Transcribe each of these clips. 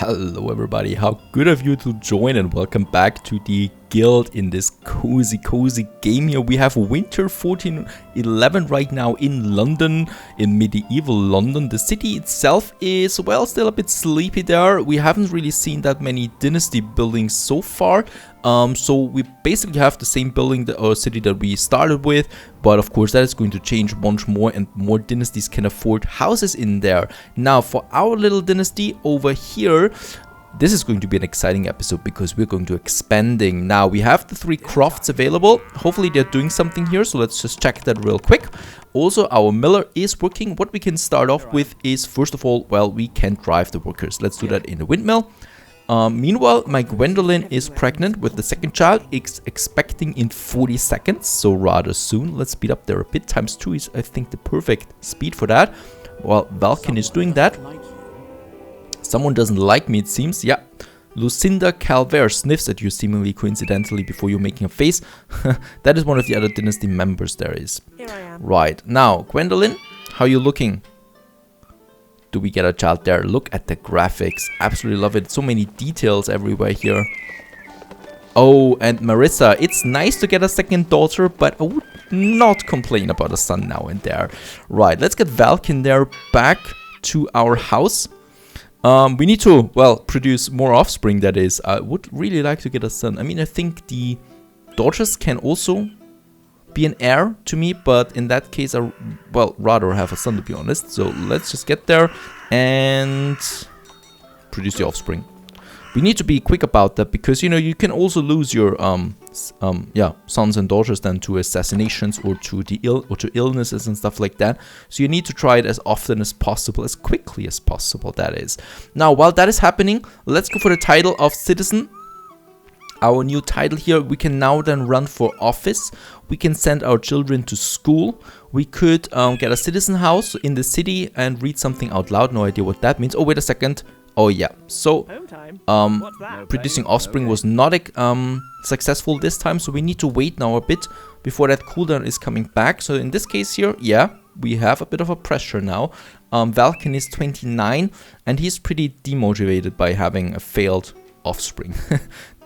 Hello everybody, how good of you to join and welcome back to the guild in this cozy game here. We have winter 1411 right now in London, in medieval London. The city itself is, well, still a bit sleepy there. We haven't really seen that many dynasty buildings so far. So we basically have the same building or city that we started with, but of course that is going to change much more and more dynasties can afford houses in there. Now for our little dynasty over here, this is going to be an exciting episode because we're going to expanding. Now we have the 3 crofts available. Hopefully they're doing something here, so let's just check that real quick. Also, our miller is working. What we can start off with is, first of all, well, we can drive the workers. Let's do that in the windmill. Meanwhile, my Gwendolyn is pregnant with the second child, expecting in 40 seconds, so rather soon. Let's speed up there a bit. ×2 is, I think, the perfect speed for that. While Valken is doing that. Someone doesn't like me, it seems. Yeah. Lucinda Calvert sniffs at you seemingly coincidentally before you're making a face. That is one of the other dynasty members there is. Here I am. Right. Now, Gwendolyn, how are you looking? Do we get a child there? Look at the graphics. Absolutely love it. So many details everywhere here. Oh, and Marissa, it's nice to get a second daughter, but I would not complain about a son now and there. Right, let's get Valken there back to our house. We need to, well, produce more offspring, that is. I would really like to get a son. I mean, I think the daughters can also be an heir to me, but in that case, I, well, rather have a son, to be honest. So let's just get there and produce the offspring. We need to be quick about that because, you know, you can also lose your sons and daughters then to assassinations or to illnesses and stuff like that. So you need to try it as often as possible, as quickly as possible, that is. Now, while that is happening, let's go for the title of citizen. Our new title here, we can now then run for office. We can send our children to school. We could get a citizen house in the city and read something out loud. No idea what that means. Oh, wait a second. Oh, yeah. So, producing offspring was not successful this time. So we need to wait now a bit before that cooldown is coming back. So in this case here, yeah, we have a bit of a pressure now. Valken is 29 and he's pretty demotivated by having a failed offspring.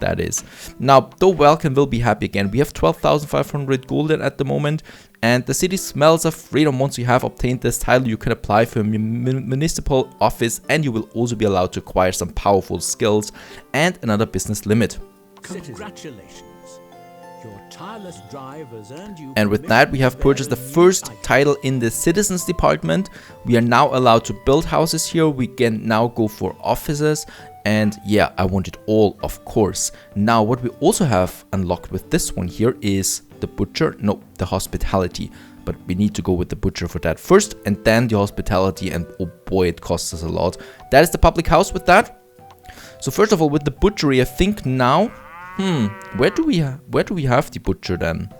That is. Now, though Valken will be happy again. We have 12,500 golden at the moment. And the city smells of freedom. Once you have obtained this title, you can apply for a municipal office. And you will also be allowed to acquire some powerful skills and another business limit. Congratulations. Your tireless drive has earned you. And with that, we have purchased the first title in the citizens department. We are now allowed to build houses here. We can now go for offices. And yeah, I want it all, of course. Now, what we also have unlocked with this one here is the butcher. No, the hospitality. But we need to go with the butcher for that first. And then the hospitality. And oh boy, it costs us a lot. That is the public house with that. So first of all, with the butchery, I think now... where do we have the butcher then?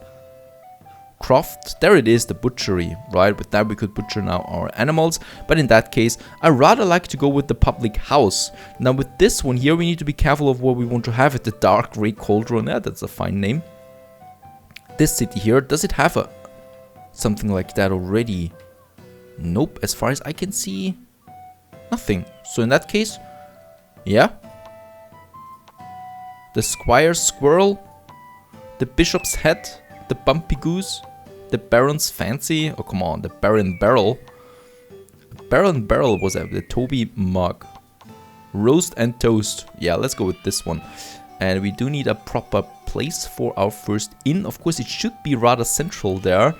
Croft, there it is, the butchery, right? With that we could butcher now our animals, but in that case I rather like to go with the public house. Now with this one here we need to be careful of what we want to have it. The dark grey cauldron, yeah, that's a fine name. This city here, does it have something like that already? Nope, as far as I can see, nothing. So in that case, yeah, the squire's squirrel, the bishop's head, the bumpy goose, the baron's fancy. Oh, come on, the baron barrel. The baron barrel was the Toby mug. Roast and toast. Yeah, let's go with this one. And we do need a proper place for our first inn. Of course, it should be rather central there.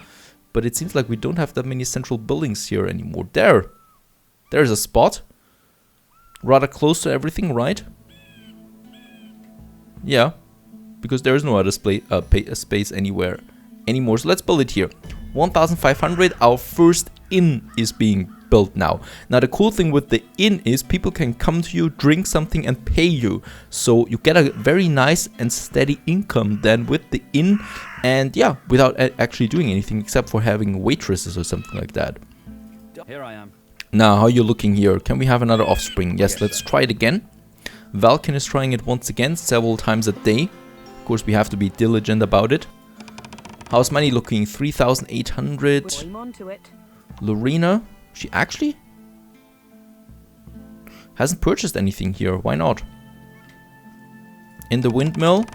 But it seems like we don't have that many central buildings here anymore. There's a spot. Rather close to everything, right? Yeah, because there is no other space anywhere anymore. So let's build it here. 1,500. Our first inn is being built now. Now the cool thing with the inn is people can come to you, drink something and pay you. So you get a very nice and steady income then with the inn. And yeah, without actually doing anything except for having waitresses or something like that. Here I am. Now, how are you looking here? Can we have another offspring? Yes, let's try it again. Valken is trying it once again, several times a day. Of course, we have to be diligent about it. How's money looking? 3,800. On to it. Lorena, she actually... hasn't purchased anything here. Why not? In the windmill,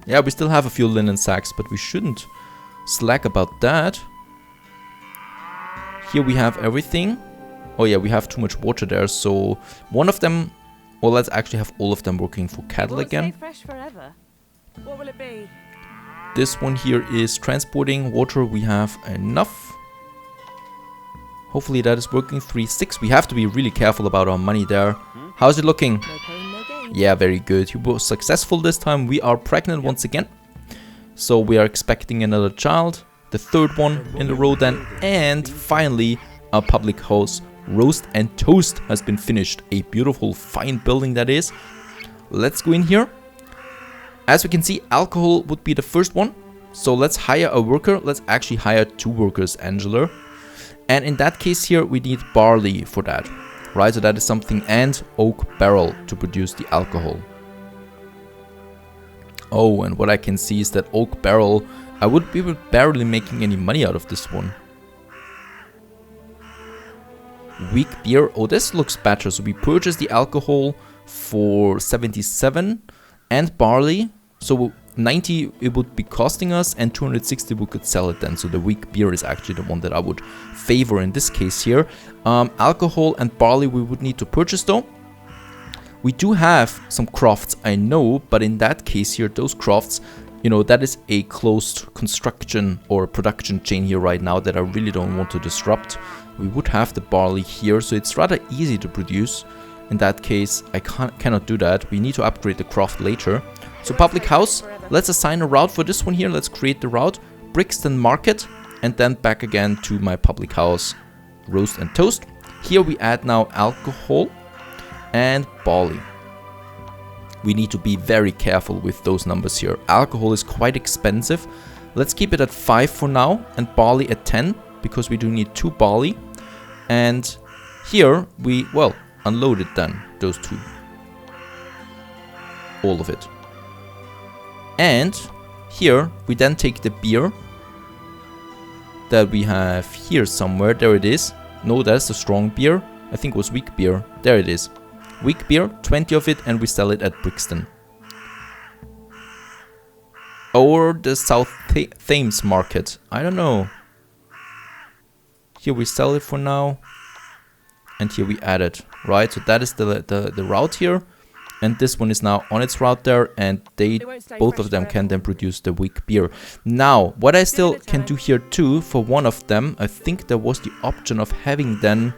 yeah, we still have a few linen sacks, but we shouldn't slack about that. Here we have everything. Oh yeah, we have too much water there, so one of them, well, let's actually have all of them working for cattle again. Fresh forever. What will it be? This one here is transporting water. We have enough. Hopefully that is working. 3-6. We have to be really careful about our money there. How's it looking? No pain, no gain. Yeah, very good. You were successful this time. We are pregnant once again. So we are expecting another child. The third one in the row then. And finally, our public house, Roast and Toast, has been finished. A beautiful, fine building that is. Let's go in here. As we can see, alcohol would be the first one. So let's hire a worker. Let's actually hire 2 workers, Angela. And in that case here, we need barley for that. Right, so that is something. And oak barrel to produce the alcohol. Oh, and what I can see is that oak barrel, I would be barely making any money out of this one. Weak beer. Oh, this looks better. So we purchased the alcohol for 77 and barley. So 90 it would be costing us, and 260 we could sell it then. So the weak beer is actually the one that I would favor in this case here. Alcohol and barley we would need to purchase though. We do have some crafts, I know, but in that case here, those crafts, you know, that is a closed construction or production chain here right now that I really don't want to disrupt. We would have the barley here, so it's rather easy to produce. In that case, I cannot do that. We need to upgrade the craft later. So public house, let's assign a route for this one here. Let's create the route. Brixton Market, and then back again to my public house, Roast and Toast. Here we add now alcohol and barley. We need to be very careful with those numbers here. Alcohol is quite expensive. Let's keep it at 5 for now, and barley at 10, because we do need 2 barley. And here we, well, unload it then, those 2. All of it. And here we then take the beer that we have here somewhere. There it is. No, that's the strong beer. I think it was weak beer. There it is. Weak beer, 20 of it, and we sell it at Brixton. Or the South Thames Market. I don't know. Here we sell it for now. And here we add it. Right, so that is the route here. And this one is now on its route there, and both of them can then produce the weak beer. Now, what I still can do here too, for one of them, I think there was the option of having then,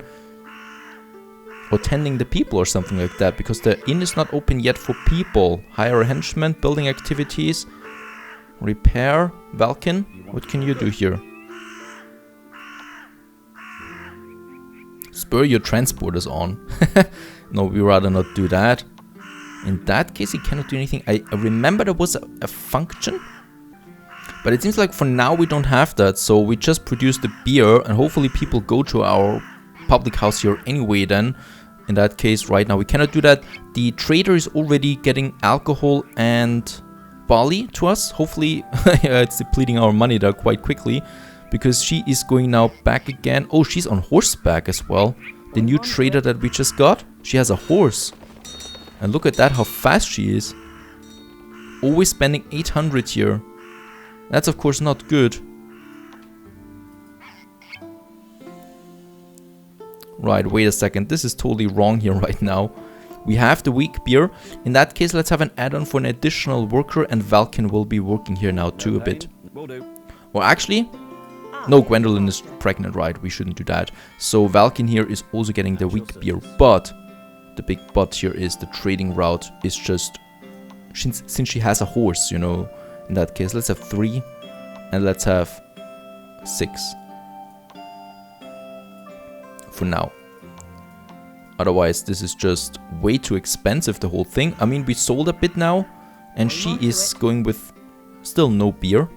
or tending the people or something like that, because the inn is not open yet for people. Hire a henchman, building activities, repair, Valkin. What can you do here? Spur your transporters on. No, we rather not do that. In that case, he cannot do anything. I remember there was a function, but it seems like for now we don't have that. So we just produce the beer, and hopefully people go to our public house here anyway then. In that case, right now we cannot do that. The trader is already getting alcohol and barley to us. Hopefully it's depleting our money there quite quickly, because she is going now back again. Oh, she's on horseback as well. The new trader that we just got, she has a horse. And look at that, how fast she is. Always spending 800 here. That's of course not good. Right, wait a second. This is totally wrong here right now. We have the weak beer. In that case, let's have an add-on for an additional worker, and Valkin will be working here now too a bit. Well, actually, no, Gwendolyn is pregnant, right? We shouldn't do that. So Valkin here is also getting the weak beer, but the big but here is the trading route is just, since she has a horse, you know, in that case, let's have 3 and let's have 6 for now. Otherwise, this is just way too expensive, the whole thing. I mean, we sold a bit now, and she is going with still no beer.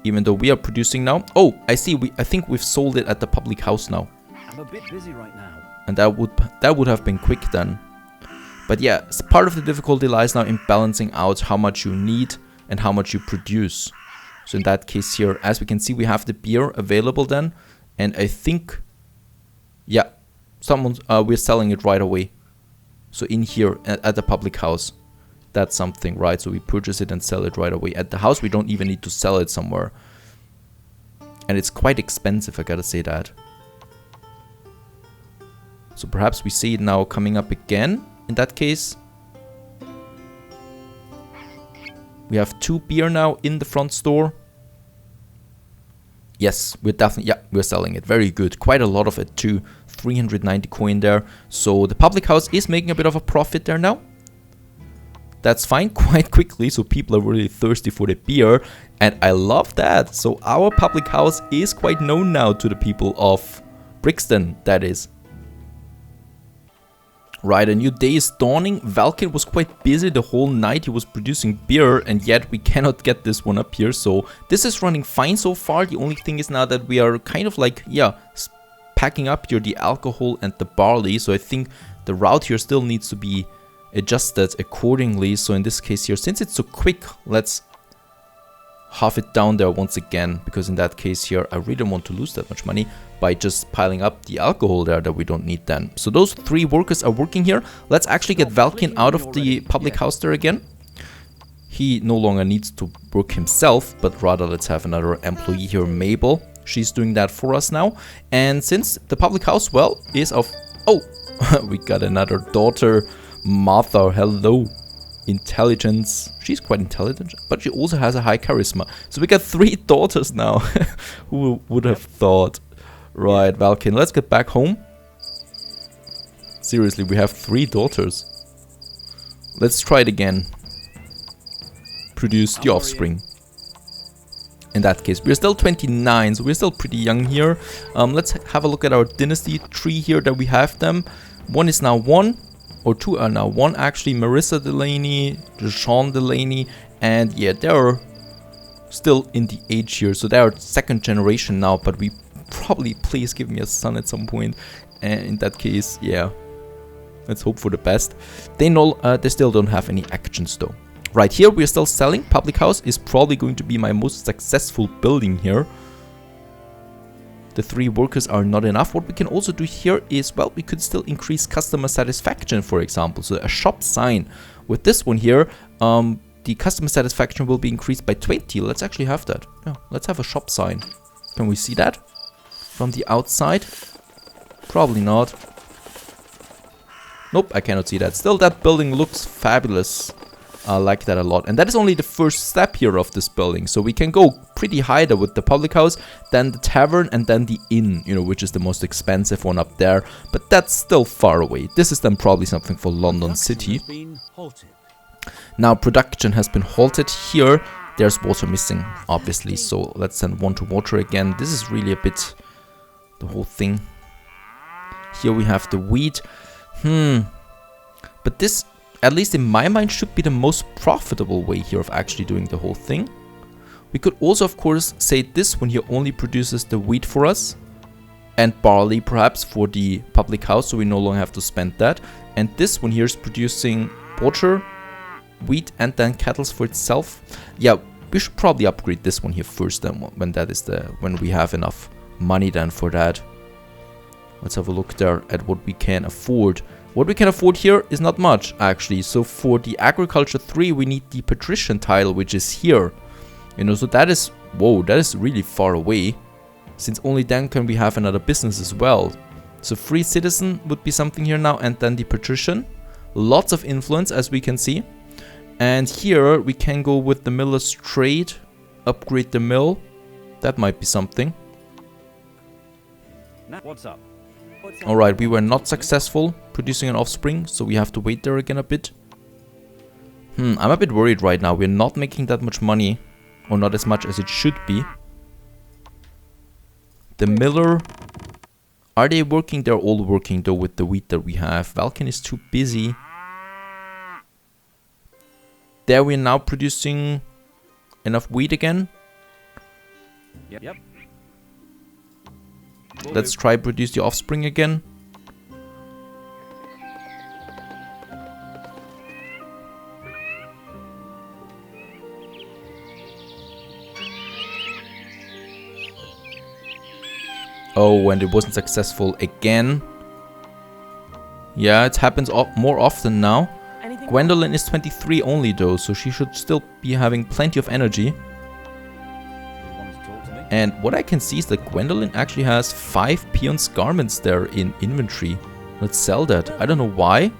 Even though we are producing now. Oh, I see. I think we've sold it at the public house now. I'm a bit busy right now. And that would have been quick then. But yeah, part of the difficulty lies now in balancing out how much you need and how much you produce. So in that case here, as we can see, we have the beer available then. And I think, yeah, we're selling it right away. So in here at the public house. That's something, right? So we purchase it and sell it right away. At the house, we don't even need to sell it somewhere. And it's quite expensive, I gotta say that. So perhaps we see it now coming up again. In that case, we have 2 beer now in the front store. Yes, we're definitely, yeah, we're selling it. Very good. Quite a lot of it too. 390 coin there. So the public house is making a bit of a profit there now. That's fine, quite quickly, so people are really thirsty for the beer, and I love that. So our public house is quite known now to the people of Brixton, that is. Right, a new day is dawning. Valken was quite busy the whole night. He was producing beer, and yet we cannot get this one up here. So this is running fine so far. The only thing is now that we are kind of like, yeah, packing up here the alcohol and the barley. So I think the route here still needs to be adjusted accordingly. So in this case here, since it's so quick, let's half it down there once again, because in that case here I really don't want to lose that much money by just piling up the alcohol there that we don't need then. So those 3 workers are working here. Let's actually get Valken out of the public house there again. He no longer needs to work himself, but rather let's have another employee here, Mabel. She's doing that for us now. And since the public house, well, is of... Oh, we got another daughter, Martha. Hello. Intelligence. She's quite intelligent, but she also has a high charisma. So we got 3 daughters now. Who would have thought? Right, Valken, let's get back home. Seriously, we have 3 daughters. Let's try it again. Produce the offspring. In that case, we're still 29, so we're still pretty young here. Let's have a look at our dynasty tree here that we have them. 1 is now 1. Or 2 are now 1 actually. Marissa Delaney, Sean Delaney, and yeah, they're still in the age here. So they're 2nd generation now, but we probably, please give me a son at some point. And in that case, yeah, let's hope for the best. They still don't have any actions though. Right here, we're still selling. Public house is probably going to be my most successful building here. The 3 workers are not enough. What we can also do here is, well, we could still increase customer satisfaction, for example. So a shop sign. With this one here, the customer satisfaction will be increased by 20. Let's actually have that. Yeah, let's have a shop sign. Can we see that from the outside? Probably not. Nope, I cannot see that. Still, that building looks fabulous. I like that a lot. And that is only the first step here of this building. So we can go pretty high there with the public house, then the tavern, and then the inn, you know, which is the most expensive one up there. But that's still far away. This is then probably something for London City. Now production has been halted here. There's water missing, obviously. So let's send 1 to water again. This is really a bit the whole thing. Here we have the wheat. But this, at least in my mind, should be the most profitable way here of actually doing the whole thing. We could also, of course, say this one here only produces the wheat for us. And barley, perhaps, for the public house, so we no longer have to spend that. And this one here is producing water, wheat, and then cattle for itself. Yeah, we should probably upgrade this one here first, then, when we have enough money then for that. Let's have a look there at what we can afford. What we can afford here is not much, actually. So for the agriculture 3, we need the patrician title, which is here. You know, so that is, whoa, that is really far away. Since only then can we have another business as well. So free citizen would be something here now, and then the patrician. Lots of influence, as we can see. And here we can go with the miller's trade, upgrade the mill. That might be something. What's up? Alright, we were not successful producing an offspring, so we have to wait there again a bit. I'm a bit worried right now. We're not making that much money, or not as much as it should be. The miller, are they working? They're all working though with the wheat that we have. Valken is too busy. There we're now producing enough wheat again. Yep. Let's try produce the offspring again. Oh, and it wasn't successful again. Yeah, it happens more often now. Anything? Gwendolyn is 23 only though, so she should still be having plenty of energy. You wanted to talk to me? And what I can see is that Gwendolyn actually has 5 peons garments there in inventory. Let's sell that. I don't know why.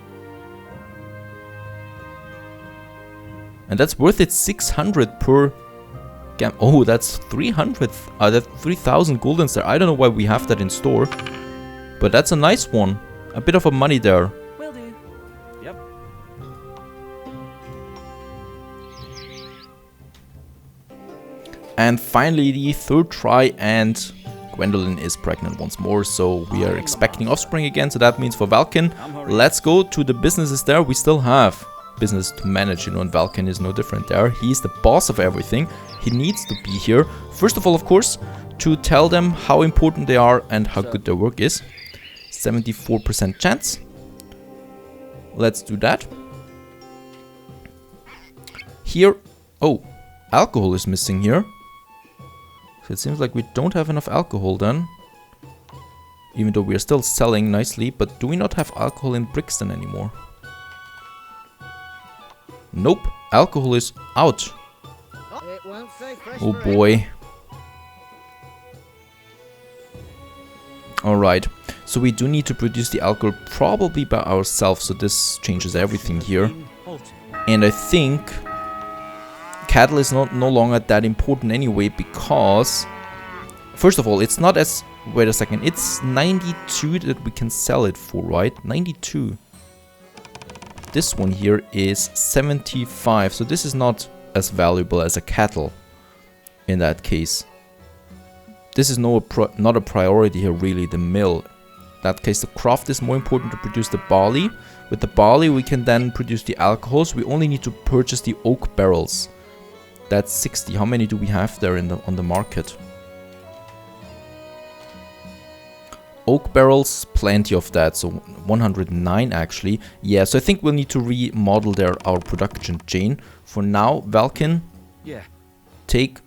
And that's worth it 600 per gam. Oh, that's 300. That's 3,000 guldens there. I don't know why we have that in store. But that's a nice one. A bit of a money there. Will do. Yep. And finally the third try, and Gwendolyn is pregnant once more, so we are expecting offspring again. So that means for Valken, let's go to the businesses there. We still have business to manage, you know, and Valken is no different there. He's the boss of everything. He needs to be here. First of all, of course, to tell them how important they are and how good their work is. 74% chance. Let's do that. Here, oh, alcohol is missing here. So it seems like we don't have enough alcohol then. Even though we are still selling nicely, but do we not have alcohol in Brixton anymore? Nope, alcohol is out. Oh boy. Alright, so we do need to produce the alcohol probably by ourselves, so this changes everything here. And I think cattle is no longer that important anyway, because first of all, it's not as, wait a second, it's 92 that we can sell it for, right? 92. This one here is 75, so this is not as valuable as a cattle in that case. This is not a priority here really, the mill. In that case, the craft is more important to produce the barley. With the barley we can then produce the alcohols. We only need to purchase the oak barrels. That's 60. How many do we have there on the market? Oak barrels, plenty of that, so 109 actually. Yeah, so I think we'll need to remodel our production chain. For now, Valken, Yeah. take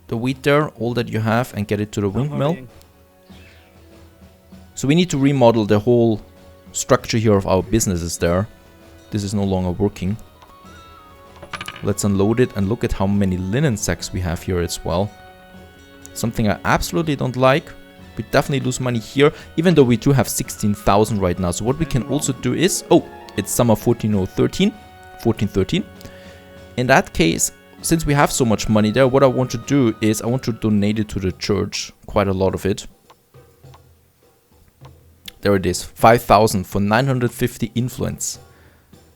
the wheat there, all that you have, and get it to the windmill. So we need to remodel the whole structure here of our businesses there. This is no longer working. Let's unload it and look at how many linen sacks we have here as well. Something I absolutely don't like. We definitely lose money here, even though we do have 16,000 right now. So what we can also do is, oh, it's summer 1413. In that case, since we have so much money there, what I want to do is I want to donate it to the church, quite a lot of it. There it is, 5,000 for 950 influence.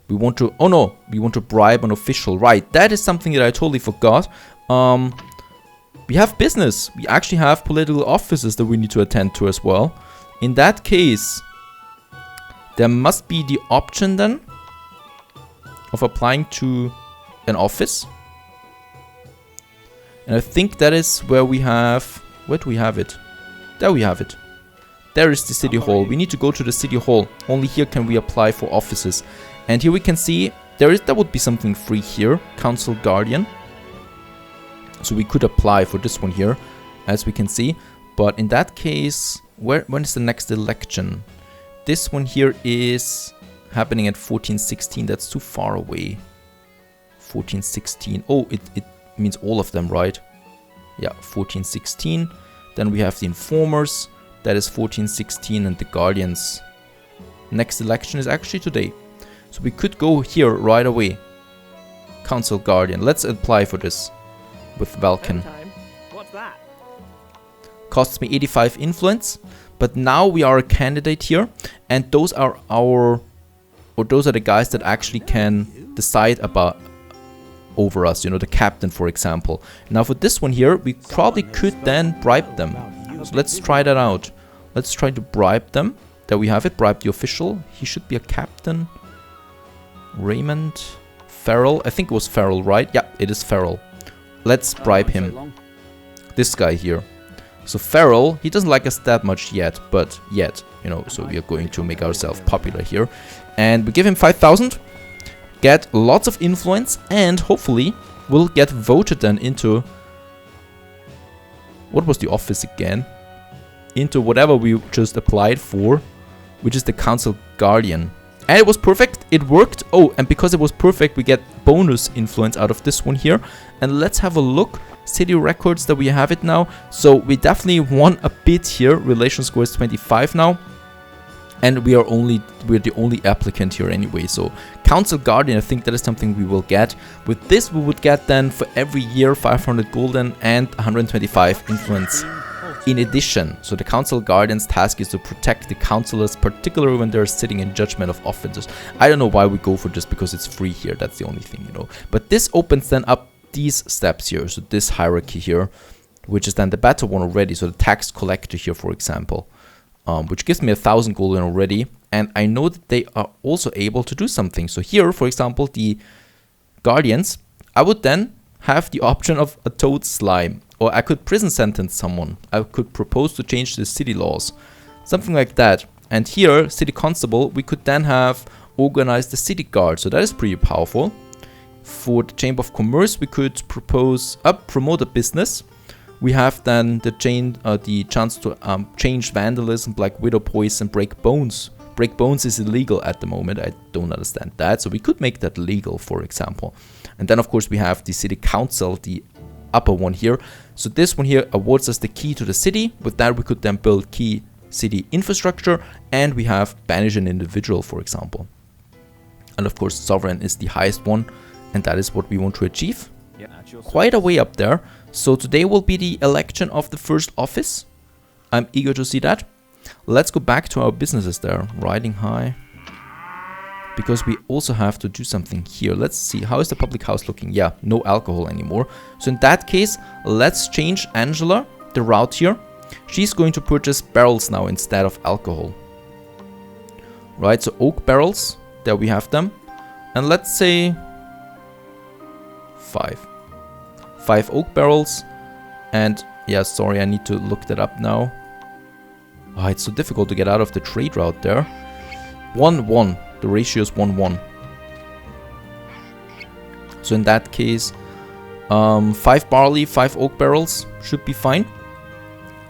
We want to, oh no, we want to bribe an official, right? That is something that I totally forgot. We have business. We actually have political offices that we need to attend to as well. In that case, there must be the option then of applying to an office. And I think that is where we have, where do we have it? There we have it. There is the city hall. We need to go to the city hall. Only here can we apply for offices. And here we can see there would be something free here. Council Guardian. So we could apply for this one here, as we can see. But in that case, when is the next election? This one here is happening at 1416. That's too far away. 1416. Oh, it means all of them, right? Yeah, 1416. Then we have the informers. That is 1416, and the guardians. Next election is actually today. So we could go here right away. Council Guardian. Let's apply for this with Valken. What's that? Costs me 85 influence, but now we are a candidate here, and those are those are the guys that actually can decide over us, you know, the captain, for example. Now for this one here, we probably could then bribe them. So let's try that out. Let's try to bribe them. There we have it, bribe the official. He should be a captain. Raymond Farrell, I think it was Farrell, right? Yeah, it is Farrell. Let's bribe him. This guy here. So Farrell, he doesn't like us that much yet, you know, so we are going to make ourselves popular here. And we give him 5,000, get lots of influence, and hopefully we'll get voted then into, what was the office again? Into whatever we just applied for. which is the council guardian. And it was perfect. It worked. Oh, and because it was perfect, we get bonus influence out of this one here. And let's have a look. City records that we have it now. So we definitely won a bit here. Relation score is 25 now. And we're the only applicant here anyway. So council guardian, I think that is something we will get. With this, we would get then for every year 500 golden and 125 influence in addition. So the council guardian's task is to protect the councillors, particularly when they're sitting in judgment of offenses. I don't know why we go for this, because it's free here. That's the only thing, you know. But this opens then up these steps here. So this hierarchy here, which is then the better one already. So the tax collector here, for example. Which gives me 1,000 golden already, and I know that they are also able to do something. So here, for example, the guardians, I would then have the option of a toad slime, or I could prison sentence someone. I could propose to change the city laws, something like that. And here, city constable, we could then have organized the city guard, so that is pretty powerful. For the chamber of commerce, we could propose promote a business. We have then the chance to change vandalism, black widow poison, break bones. Break bones is illegal at the moment. I don't understand that. So we could make that legal, for example. And then, of course, we have the city council, the upper one here. So this one here awards us the key to the city. With that, we could then build key city infrastructure. And we have banish an individual, for example. And, of course, sovereign is the highest one. And that is what we want to achieve. Yeah, Quite a way up there. So today will be the election of the first office. I'm eager to see that. Let's go back to our businesses there. Riding high. Because we also have to do something here. Let's see. How is the public house looking? Yeah, no alcohol anymore. So in that case, let's change Angela, the route here. She's going to purchase barrels now instead of alcohol. Right, so oak barrels. There we have them. And let's say 5 oak barrels. And yeah, sorry, I need to look that up now. Oh, it's so difficult to get out of the trade route there. 1-1. The ratio is 1-1. So in that case, 5 barley, 5 oak barrels should be fine.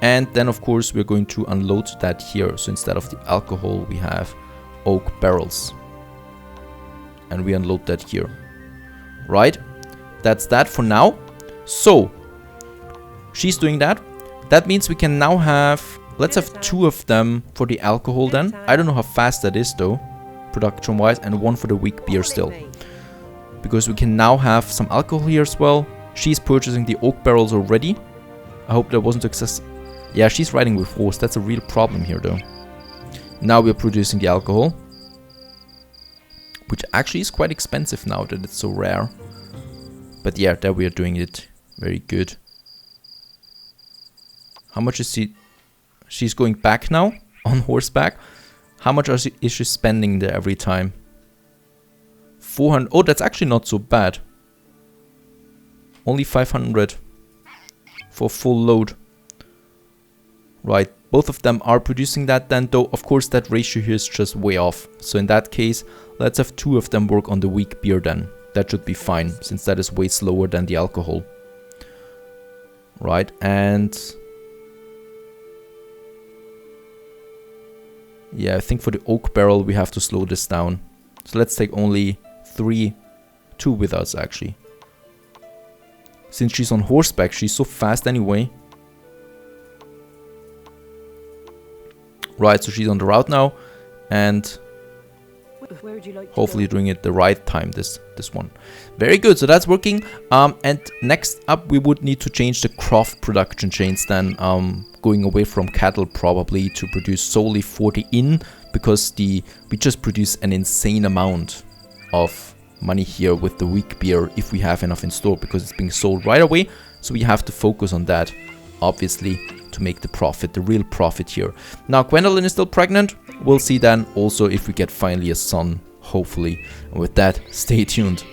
And then of course we're going to unload that here. So instead of the alcohol, we have oak barrels. And we unload that here. Right? That's that for now. So, she's doing that. That means we can now have, let's have 2 of them for the alcohol then. I don't know how fast that is though, production wise, and 1 for the weak beer still. Because we can now have some alcohol here as well. She's purchasing the oak barrels already. I hope that wasn't success. Yeah, she's riding with horse. That's a real problem here though. Now we're producing the alcohol. Which actually is quite expensive now that it's so rare. But yeah, there we are doing it. Very good. How much is she? She's going back now on horseback. How much is she spending there every time? 400. Oh, that's actually not so bad. Only 500 for full load. Right. Both of them are producing that then, though of course that ratio here is just way off. So in that case, let's have 2 of them work on the weak beer then. That should be fine, since that is way slower than the alcohol. Right, and yeah, I think for the oak barrel we have to slow this down. So let's take only 2 with us actually. Since she's on horseback, she's so fast anyway. Right, so she's on the route now, and Where would you like to hopefully go? doing it the right time, this one. Very good, so that's working. And next up we would need to change the craft production chains then, going away from cattle probably to produce solely for the inn, because we just produce an insane amount of money here with the weak beer if we have enough in store, because it's being sold right away. So we have to focus on that, obviously, to make the profit, the real profit here. Now Gwendolyn is still pregnant. We'll see then also if we get finally a son, hopefully. And with that, stay tuned.